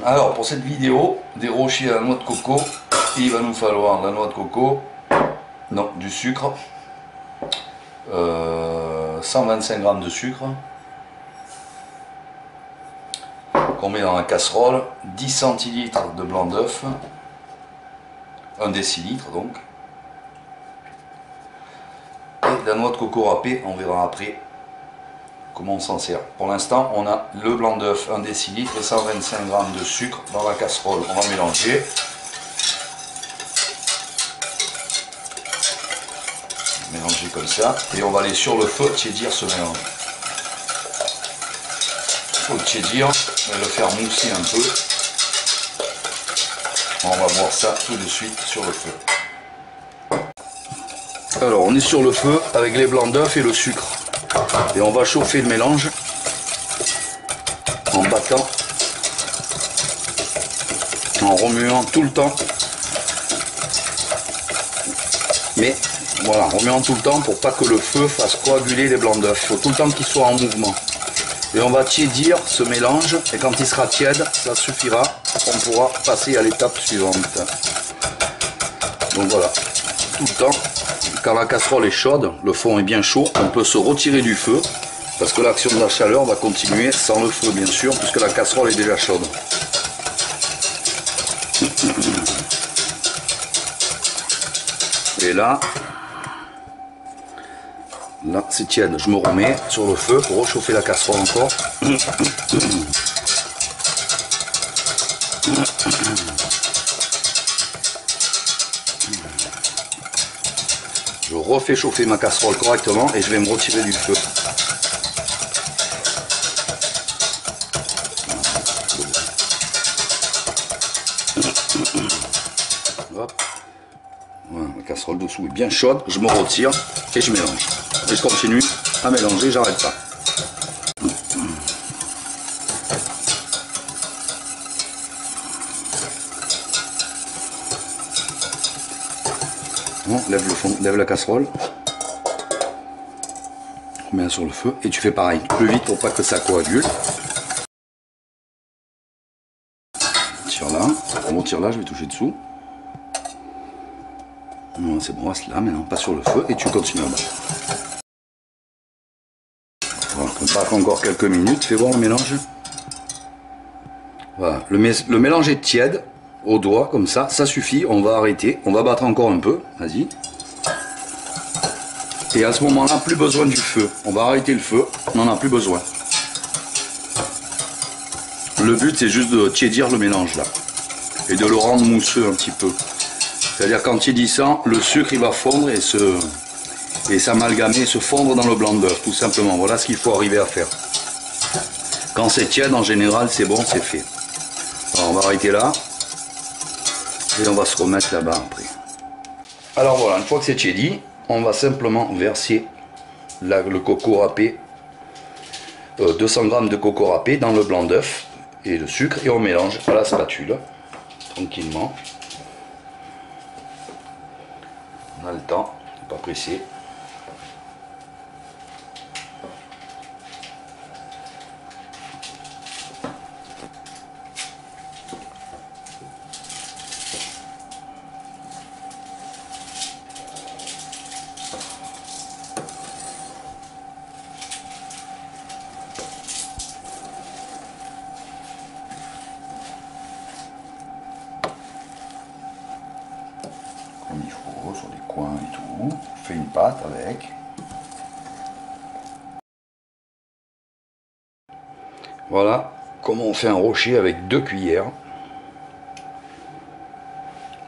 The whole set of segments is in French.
Alors pour cette vidéo, des rochers à la noix de coco, il va nous falloir de la noix de coco, non, du sucre, 125 g de sucre, qu'on met dans la casserole, 10 centilitres de blanc d'œuf, 1 décilitre donc, et de la noix de coco râpée, on verra après comment on s'en sert. Pour l'instant, on a le blanc d'œuf, 1 décilitre et 125 g de sucre dans la casserole. On va mélanger. Mélanger comme ça. Et on va aller sur le feu tiédir ce mélange. Il faut le tiédir et le faire mousser un peu. On va voir ça tout de suite sur le feu. Alors, on est sur le feu avec les blancs d'œuf et le sucre. Et on va chauffer le mélange en battant, en remuant tout le temps. Mais voilà, en remuant tout le temps pour pas que le feu fasse coaguler les blancs d'œuf. Il faut tout le temps qu'ils soient en mouvement. Et on va tiédir ce mélange et quand il sera tiède, ça suffira. On pourra passer à l'étape suivante. Donc voilà, tout le temps. Quand la casserole est chaude, le fond est bien chaud, on peut se retirer du feu parce que l'action de la chaleur va continuer sans le feu bien sûr puisque la casserole est déjà chaude. Et là c'est tiède, je me remets sur le feu pour réchauffer la casserole encore. Je refais chauffer ma casserole correctement et je vais me retirer du feu. Hop. Voilà, la casserole dessous est bien chaude, je me retire et je mélange. Et je continue à mélanger, j'arrête pas. Bon, lève le fond, lève la casserole, remets sur le feu et tu fais pareil, plus vite pour pas que ça coagule. Tire là, on tire là, je vais toucher dessous. C'est bon, reste là maintenant, pas sur le feu et tu continues à battre. Voilà, on bat encore quelques minutes, fais voir le mélange. Voilà, le mélange est tiède. Au doigt comme ça suffit, on va arrêter, on va battre encore un peu, vas-y. Et à ce moment-là, plus besoin du feu, on va arrêter le feu, on n'en a plus besoin. Le but c'est juste de tiédir le mélange là, et de le rendre mousseux un petit peu. C'est-à-dire qu'en tiédissant, le sucre il va fondre et s'amalgamer, se fondre dans le blanc d'œuf, tout simplement. Voilà ce qu'il faut arriver à faire. Quand c'est tiède, en général, c'est bon, c'est fait. Alors on va arrêter là. Et on va se remettre là-bas après. Alors voilà, une fois que c'est tiédi, on va simplement verser le coco râpé, 200 g de coco râpé dans le blanc d'œuf et le sucre et on mélange à la spatule, tranquillement. On a le temps, pas pressé. Comme il faut, sur les coins et tout. On fait une pâte avec. Voilà comment on fait un rocher avec 2 cuillères.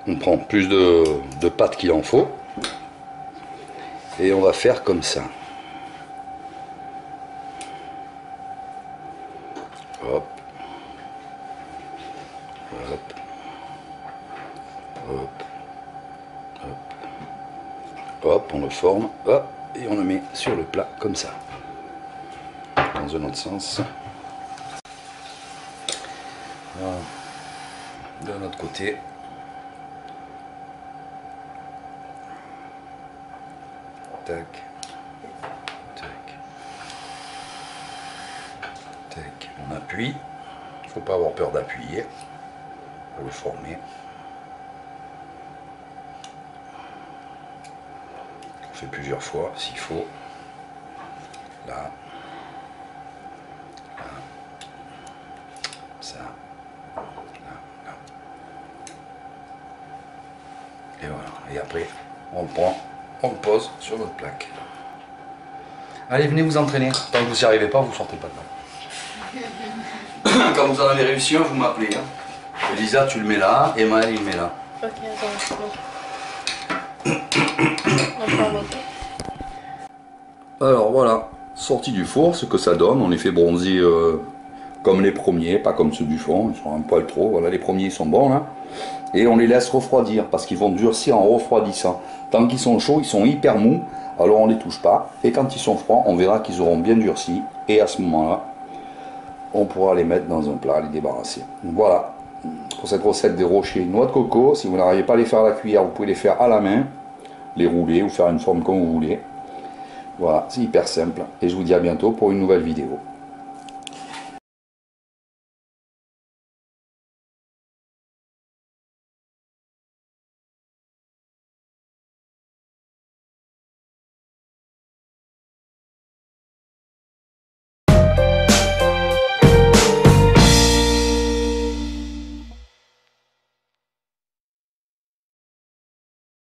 On prend plus de pâte qu'il en faut. Et on va faire comme ça. Hop. Hop. Hop. Hop, on le forme, hop, et on le met sur le plat comme ça. Dans un autre sens. Voilà. De l'autre côté. Tac. Tac. Tac. On appuie. faut pas avoir peur d'appuyer pour le former. On fait plusieurs fois s'il faut. Là. Là. Ça. Là. Là. Et voilà. Et après, on le prend, on le pose sur notre plaque. Allez, venez vous entraîner. Tant que vous n'y arrivez pas, vous ne sortez pas de là. Quand vous en avez réussi un, vous m'appelez. Hein. Elisa, tu le mets là, et Maël, il le met là. Ok, attends. Alors voilà, sorti du four, ce que ça donne. On les fait bronzer comme les premiers, pas comme ceux du fond. Ils sont un poil trop. Voilà, les premiers ils sont bons là. Et on les laisse refroidir parce qu'ils vont durcir en refroidissant. Tant qu'ils sont chauds, ils sont hyper mous. Alors on ne les touche pas. Et quand ils sont froids, on verra qu'ils auront bien durci. Et à ce moment-là, on pourra les mettre dans un plat, les débarrasser. Voilà, pour cette recette des rochers noix de coco. Si vous n'arrivez pas à les faire à la cuillère, vous pouvez les faire à la main. Les rouler ou faire une forme comme vous voulez. Voilà, c'est hyper simple. Et je vous dis à bientôt pour une nouvelle vidéo.